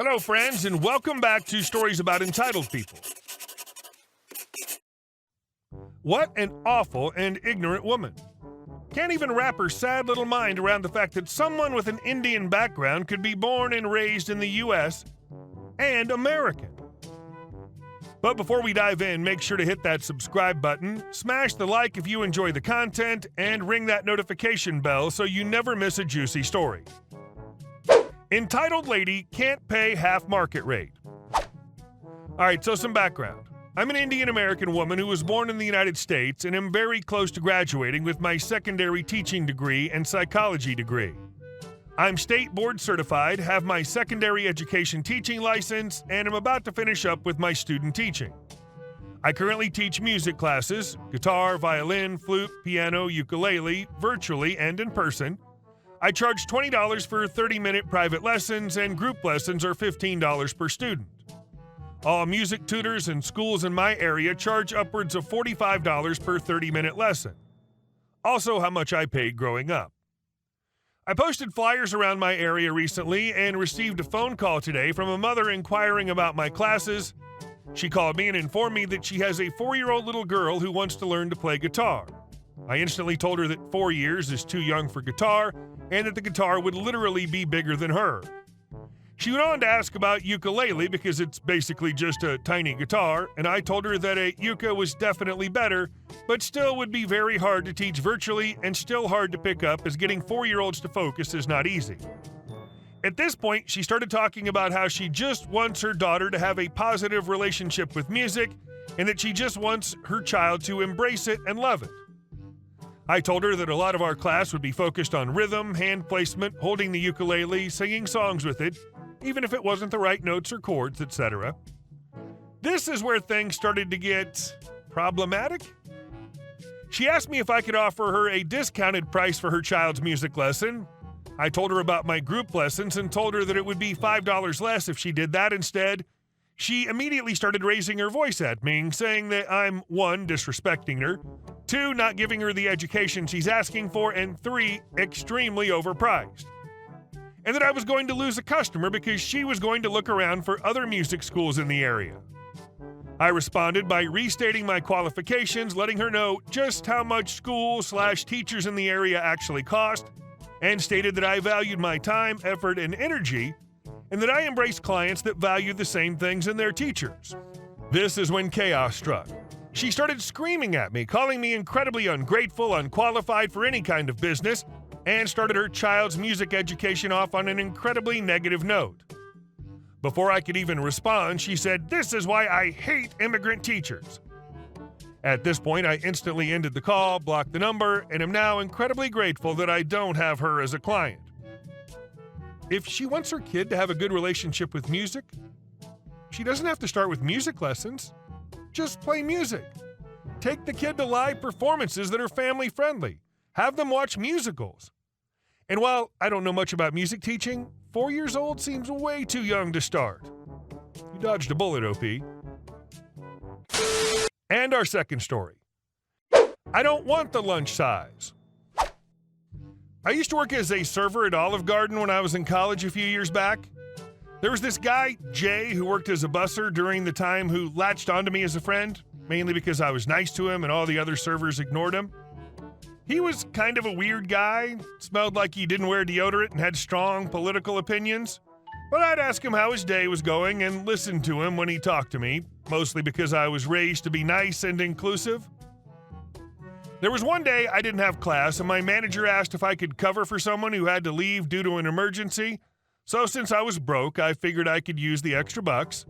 Hello, friends, and welcome back to Stories About Entitled People. What an awful and ignorant woman. Can't even wrap her sad little mind around the fact that someone with an Indian background could be born and raised in the U.S. and American. But before we dive in, make sure to hit that subscribe button, smash the like if you enjoy the content, and ring that notification bell so you never miss a juicy story. Entitled lady can't pay half market rate. Alright, so some background. I'm an Indian American woman who was born in the United States and am very close to graduating with my secondary teaching degree and psychology degree. I'm state board certified, have my secondary education teaching license, and am about to finish up with my student teaching. I currently teach music classes, guitar, violin, flute, piano, ukulele, virtually and in person. I charge $20 for 30-minute private lessons, and group lessons are $15 per student. All music tutors and schools in my area charge upwards of $45 per 30-minute lesson. Also how much I paid growing up. I posted flyers around my area recently and received a phone call today from a mother inquiring about my classes. She called me and informed me that she has a 4-year-old little girl who wants to learn to play guitar. I instantly told her that 4 years is too young for guitar and that the guitar would literally be bigger than her. She went on to ask about ukulele because it's basically just a tiny guitar, and I told her that a uka was definitely better, but still would be very hard to teach virtually and still hard to pick up, as getting 4-year-olds to focus is not easy. At this point, she started talking about how she just wants her daughter to have a positive relationship with music and that she just wants her child to embrace it and love it. I told her that a lot of our class would be focused on rhythm, hand placement, holding the ukulele, singing songs with it, even if it wasn't the right notes or chords, etc. This is where things started to get problematic. She asked me if I could offer her a discounted price for her child's music lesson. I told her about my group lessons and told her that it would be $5 less if she did that instead. She immediately started raising her voice at me, saying that I'm 1, disrespecting her, 2, not giving her the education she's asking for, and 3, extremely overpriced. And that I was going to lose a customer because she was going to look around for other music schools in the area. I responded by restating my qualifications, letting her know just how much school/teachers in the area actually cost, and stated that I valued my time, effort, and energy, and that I embraced clients that valued the same things in their teachers. This is when chaos struck. She started screaming at me, calling me incredibly ungrateful, unqualified for any kind of business, and started her child's music education off on an incredibly negative note. Before I could even respond, she said, "This is why I hate immigrant teachers." At this point, I instantly ended the call, blocked the number, and am now incredibly grateful that I don't have her as a client. If she wants her kid to have a good relationship with music, she doesn't have to start with music lessons. Just play music. Take the kid to live performances that are family-friendly. Have them watch musicals. And while I don't know much about music teaching, 4 years old seems way too young to start. You dodged a bullet, OP. And our second story. I don't want the lunch size. I used to work as a server at Olive Garden when I was in college a few years back. There was this guy, Jay, who worked as a busser during the time who latched onto me as a friend, mainly because I was nice to him and all the other servers ignored him. He was kind of a weird guy, smelled like he didn't wear deodorant and had strong political opinions. But I'd ask him how his day was going and listen to him when he talked to me, mostly because I was raised to be nice and inclusive. There was one day I didn't have class and my manager asked if I could cover for someone who had to leave due to an emergency. So since I was broke, I figured I could use the extra bucks.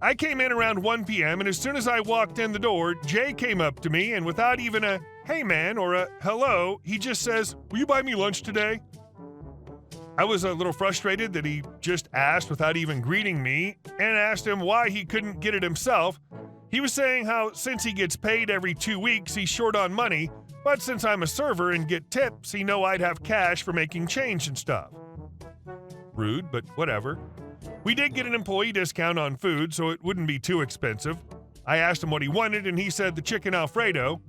I came in around 1 p.m. and as soon as I walked in the door, Jay came up to me and without even a "hey man" or a "hello," he just says, "Will you buy me lunch today?" I was a little frustrated that he just asked without even greeting me and asked him why he couldn't get it himself. He was saying how since he gets paid every 2 weeks, he's short on money, but since I'm a server and get tips, he know I'd have cash for making change and stuff. Rude, but whatever. We did get an employee discount on food, so it wouldn't be too expensive. I asked him what he wanted, and he said the chicken Alfredo.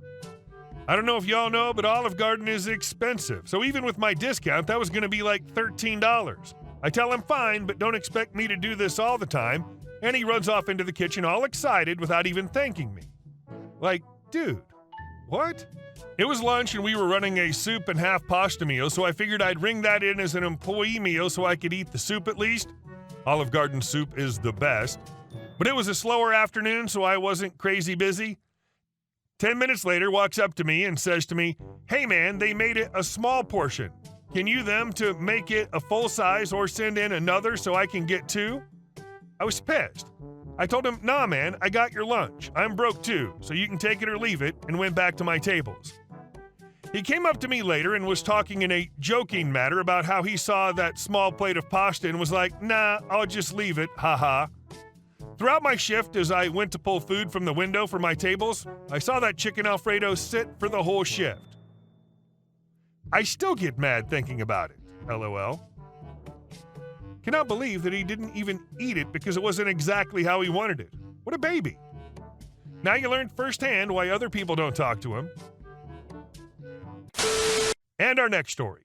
I don't know if y'all know, but Olive Garden is expensive, so even with my discount, that was going to be like $13. I tell him fine, but don't expect me to do this all the time, and he runs off into the kitchen all excited without even thanking me. Like, dude, what? It was lunch and we were running a soup and half pasta meal, so I figured I'd ring that in as an employee meal so I could eat the soup at least. Olive Garden soup is the best. But it was a slower afternoon, so I wasn't crazy busy. 10 minutes later, walks up to me and says to me, "Hey man, they made it a small portion. Can you them to make it a full size or send in another so I can get two?" I was pissed. I told him, "Nah man, I got your lunch. I'm broke too, so you can take it or leave it," and went back to my tables. He came up to me later and was talking in a joking manner about how he saw that small plate of pasta and was like, "Nah, I'll just leave it, haha." Throughout my shift, as I went to pull food from the window for my tables, I saw that chicken Alfredo sit for the whole shift. I still get mad thinking about it, LOL. Cannot believe that he didn't even eat it because it wasn't exactly how he wanted it. What a baby. Now you learned firsthand why other people don't talk to him. And our next story.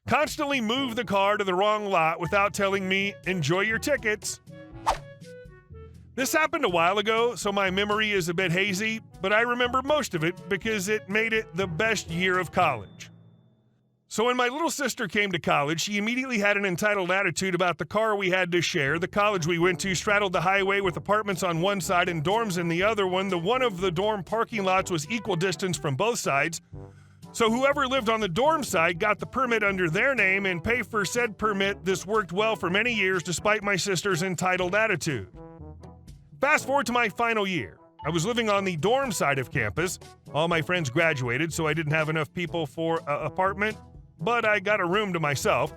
Constantly move the car to the wrong lot without telling me, "Enjoy your tickets." This happened a while ago, so my memory is a bit hazy, but I remember most of it because it made it the best year of college. So when my little sister came to college, she immediately had an entitled attitude about the car we had to share. The college we went to straddled the highway with apartments on one side and dorms in the other one. The one of the dorm parking lots was equal distance from both sides. So whoever lived on the dorm side got the permit under their name and paid for said permit. This worked well for many years despite my sister's entitled attitude. Fast forward to my final year. I was living on the dorm side of campus. All my friends graduated, so I didn't have enough people for an apartment, but I got a room to myself,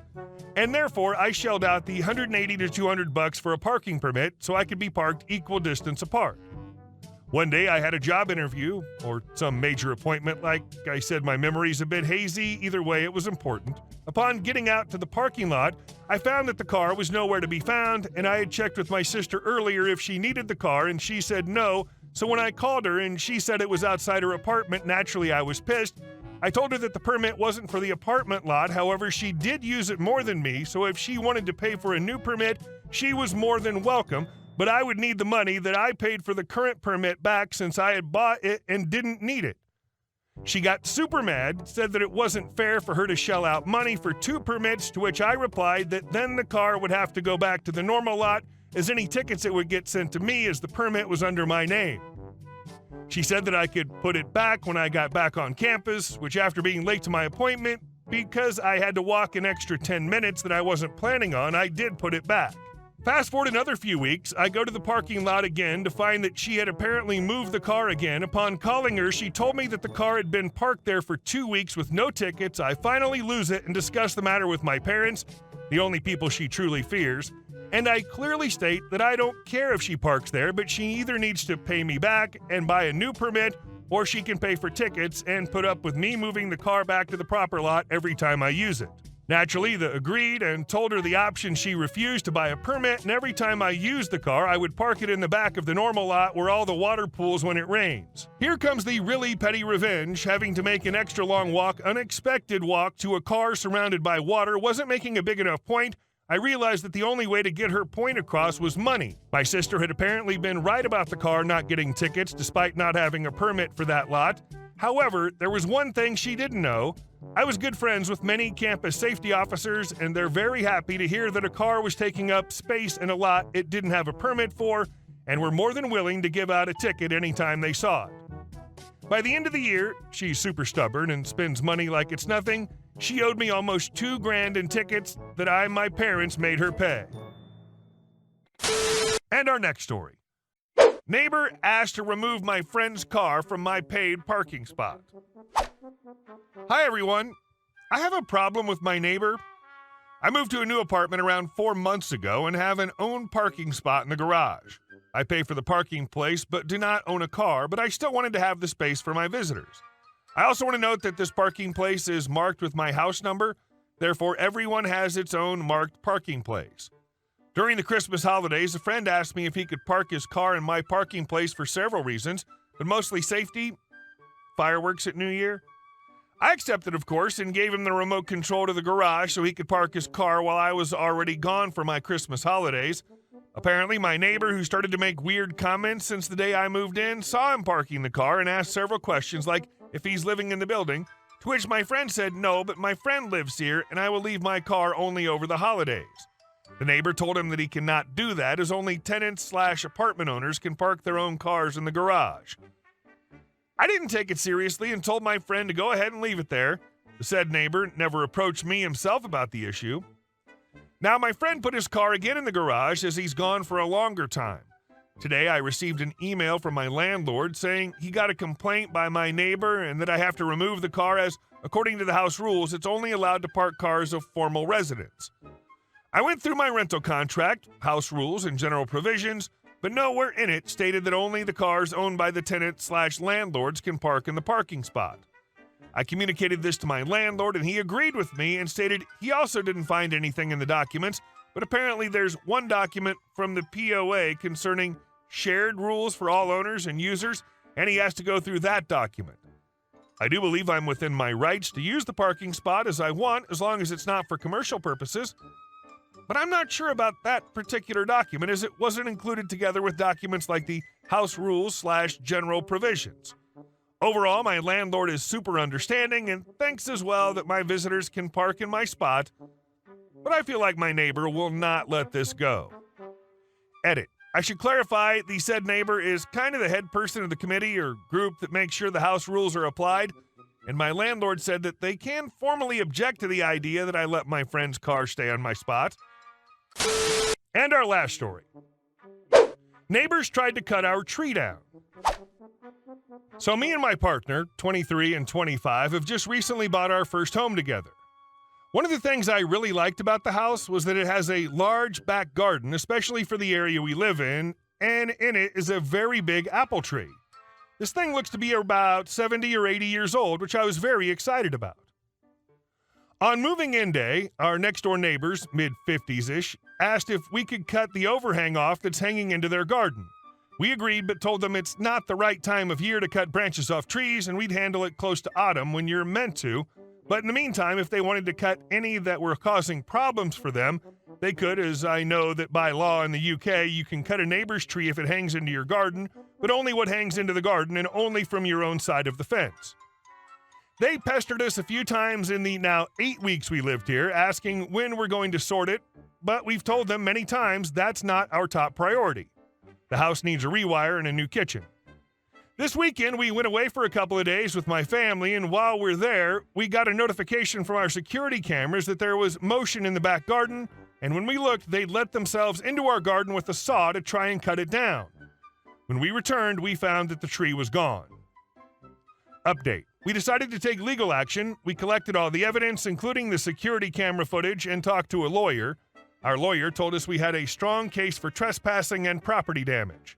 and therefore I shelled out the $180 to $200 for a parking permit so I could be parked equal distance apart. One day I had a job interview, or some major appointment. Like I said, my memory's a bit hazy. Either way, it was important. Upon getting out to the parking lot, I found that the car was nowhere to be found, and I had checked with my sister earlier if she needed the car, and she said no. So when I called her and she said it was outside her apartment, naturally I was pissed. I told her that the permit wasn't for the apartment lot. However, she did use it more than me, so if she wanted to pay for a new permit, she was more than welcome. But I would need the money that I paid for the current permit back since I had bought it and didn't need it. She got super mad, said that it wasn't fair for her to shell out money for two permits, to which I replied that then the car would have to go back to the normal lot, as any tickets it would get sent to me as the permit was under my name. She said that I could put it back when I got back on campus, which after being late to my appointment, because I had to walk an extra 10 minutes that I wasn't planning on, I did put it back. Fast forward another few weeks, I go to the parking lot again to find that she had apparently moved the car again. Upon calling her, she told me that the car had been parked there for 2 weeks with no tickets. I finally lose it and discuss the matter with my parents, the only people she truly fears, and I clearly state that I don't care if she parks there, but she either needs to pay me back and buy a new permit, or she can pay for tickets and put up with me moving the car back to the proper lot every time I use it. Naturally, the agreed and told her the option she refused to buy a permit, and every time I used the car, I would park it in the back of the normal lot where all the water pools when it rains. Here comes the really petty revenge. Having to make an extra long walk, unexpected walk to a car surrounded by water wasn't making a big enough point. I realized that the only way to get her point across was money. My sister had apparently been right about the car not getting tickets despite not having a permit for that lot. However, there was one thing she didn't know. I was good friends with many campus safety officers, and they're very happy to hear that a car was taking up space in a lot it didn't have a permit for, and were more than willing to give out a ticket anytime they saw it. By the end of the year, she's super stubborn and spends money like it's nothing. She owed me almost $2,000 in tickets that I and my parents made her pay. And our next story. Neighbor asked to remove my friend's car from my paid parking spot. Hi everyone. I have a problem with my neighbor. I moved to a new apartment around 4 months ago and have an own parking spot in the garage. I pay for the parking place but do not own a car, but I still wanted to have the space for my visitors. I also want to note that this parking place is marked with my house number, therefore everyone has its own marked parking place. During the Christmas holidays, a friend asked me if he could park his car in my parking place for several reasons, but mostly safety, fireworks at New Year. I accepted, of course, and gave him the remote control to the garage so he could park his car while I was already gone for my Christmas holidays. Apparently, my neighbor, who started to make weird comments since the day I moved in, saw him parking the car and asked several questions like if he's living in the building, to which my friend said no, but my friend lives here and I will leave my car only over the holidays. The neighbor told him that he cannot do that, as only tenants/apartment owners can park their own cars in the garage. I didn't take it seriously and told my friend to go ahead and leave it there. The said neighbor never approached me himself about the issue. Now, my friend put his car again in the garage as he's gone for a longer time. Today, I received an email from my landlord saying he got a complaint by my neighbor and that I have to remove the car as, according to the house rules, it's only allowed to park cars of formal residents. I went through my rental contract, house rules, and general provisions, but nowhere in it stated that only the cars owned by the tenant/landlords can park in the parking spot. I communicated this to my landlord and he agreed with me and stated he also didn't find anything in the documents, but apparently there's one document from the POA concerning shared rules for all owners and users, and he has to go through that document. I do believe I'm within my rights to use the parking spot as I want, as long as it's not for commercial purposes, but I'm not sure about that particular document, as it wasn't included together with documents like the house rules/general provisions. Overall, my landlord is super understanding and thinks as well that my visitors can park in my spot, but I feel like my neighbor will not let this go. Edit. I should clarify, the said neighbor is kind of the head person of the committee or group that makes sure the house rules are applied, and my landlord said that they can formally object to the idea that I let my friend's car stay on my spot. And our last story. Neighbors tried to cut our tree down. So me and my partner, 23 and 25, have just recently bought our first home together. One of the things I really liked about the house was that it has a large back garden, especially for the area we live in, and in it is a very big apple tree. This thing looks to be about 70 or 80 years old, which I was very excited about. On moving in day, our next door neighbors, mid-50s-ish, asked if we could cut the overhang off that's hanging into their garden. We agreed, but told them it's not the right time of year to cut branches off trees, and we'd handle it close to autumn when you're meant to. But in the meantime, if they wanted to cut any that were causing problems for them, they could, as I know that by law in the UK, you can cut a neighbor's tree if it hangs into your garden, but only what hangs into the garden and only from your own side of the fence. They pestered us a few times in the now 8 weeks we lived here, asking when we're going to sort it, but we've told them many times that's not our top priority. The house needs a rewire and a new kitchen. This weekend, we went away for a couple of days with my family, and while we're there, we got a notification from our security cameras that there was motion in the back garden, and when we looked, they'd let themselves into our garden with a saw to try and cut it down. When we returned, we found that the tree was gone. Update. We decided to take legal action. We collected all the evidence, including the security camera footage, and talked to a lawyer. Our lawyer told us we had a strong case for trespassing and property damage.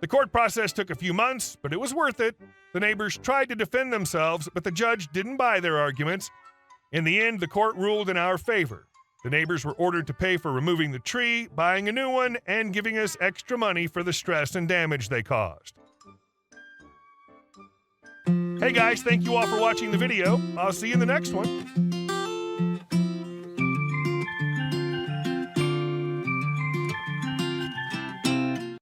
The court process took a few months, but it was worth it. The neighbors tried to defend themselves, but the judge didn't buy their arguments. In the end, the court ruled in our favor. The neighbors were ordered to pay for removing the tree, buying a new one, and giving us extra money for the stress and damage they caused. Hey guys, thank you all for watching the video. I'll see you in the next one.